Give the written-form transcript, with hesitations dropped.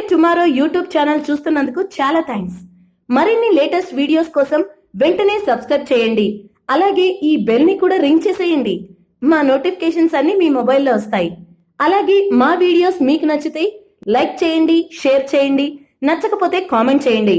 Tomorrow YouTube channel చూస్తున్నందుకు చాలా thanks. మరిన్ని latest videos కోసం వెంటనే సబ్స్క్రైబ్ చేయండి. అలాగే ఈ బెల్ ని కూడా రింగ్ చేసేయండి. మా నోటిఫికేషన్స్ అన్ని మీ మొబైల్లో వస్తాయి. అలాగే మా వీడియోస్ మీకు నచ్చితే లైక్ చేయండి, షేర్ చేయండి, నచ్చకపోతే కామెంట్ చేయండి.